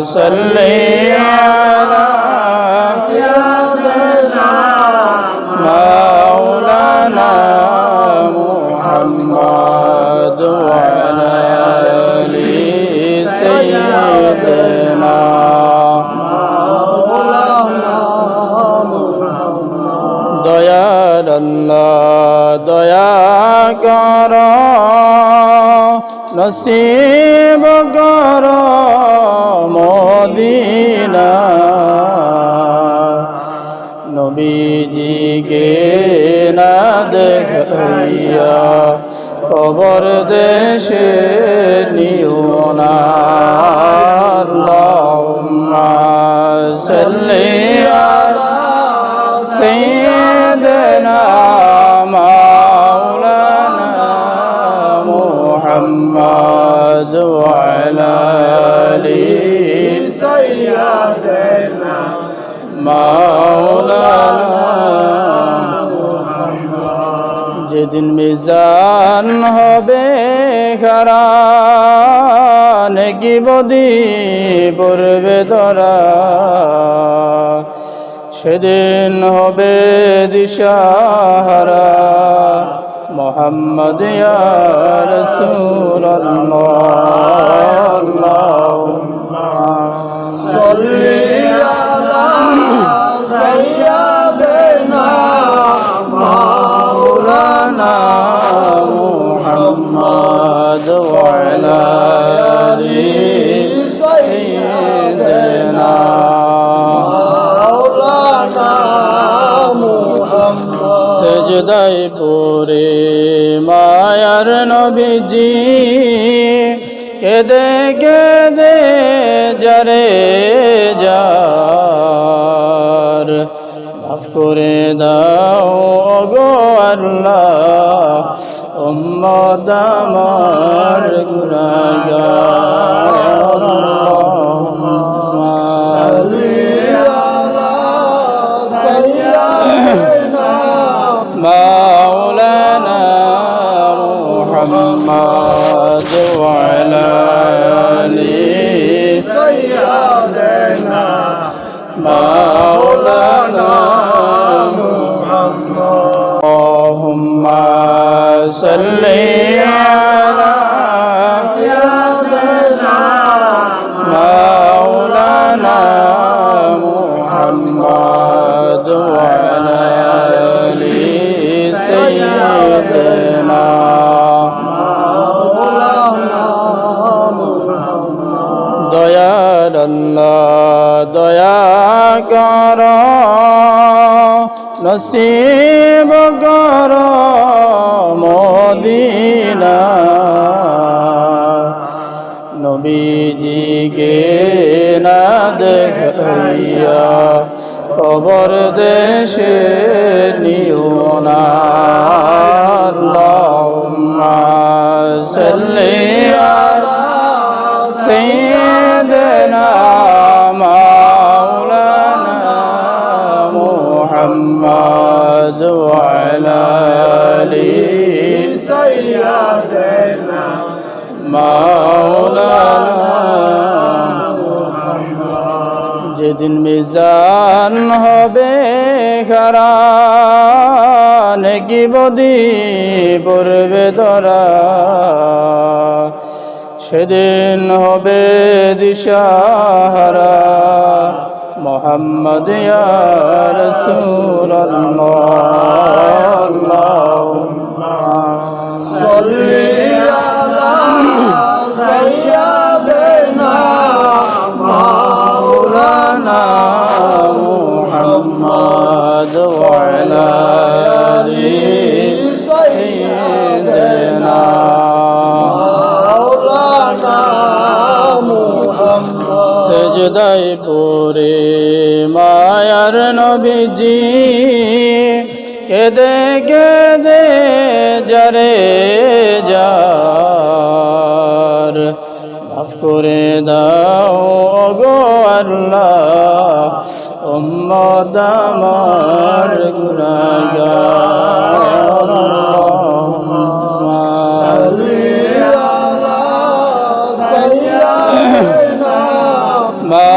صل على سيدنا مولانا محمد وعلى آل سيدنا مولانا محمد দয়াল আল্লাহ দয়া কর নসিব কর মদিনা নবীজিকে না দেখাইয়া কবর দেশে নিও না আল্লাহুম্মা সাল্লি আলা সাইয়্যিদিনা মাওলানা মুহাম্মদ ওয়া আলা আলি সাইয়্যিদিনা মাওলানা মুহাম্মদ যেদিন মিজান হবে খারা নেকি বদি পড়বে ধরা সেদিন হবে দিশাহারা মুহাম্মদ ইয়া রাসূলুল্লাহ আল্লাহুম্মা সাল্লি আলা সাইয়্যিদিনা মাওলানা মুহাম্মদ ওয়া আলা আলি সাইয়্যিদিনা সেজদায় পড়ে মায়ার নবীজি কেঁদে কেঁদে যারে যার মাফ করে দাও ওগো আল্লাহ উম্মত আমার গুনাহগার আল্লাহুম্মা সাল্লি আলা সাইয়্যিদিনা مولانا محمد وعلى آل سيدنا مولانا محمد اللهم صل على سيدنا مولانا محمد وعلى آل سيدنا مولانا محمد দয়াল আল্লাহ দয়া কর নসিব কর মদিনা নবীজিকে না দেখাইয়া কবর দেশে নিও না আল্লাহুম্মা সাল্লি আলা সাইয়্যিদিনা মাওলানা মুহাম্মদ ওয়া আলা আলি সাইয়্যিদিনা মাওলানা যেদিন মিজান হবে খারা নেকি বদি পড়বে ধরা সেদিন হবে দিশাহারা মুহাম্মদ ইয়া রাসূলুল্লাহ আল্লাহুম্মা সাল্লি আলা সাইয়্যিদিনা مولانا محمد وعلى آل سيدنا مولانا محمد সেজদায় পড়ে মায়ার নবীজি কেঁদে কেঁদে যারে যার মাফ করে দাও ওগো আল্লাহ উম্মত আমার গুনাহগার আল্লাহুম্মা সাল্লি আলা সাইয়্যিদিনা মা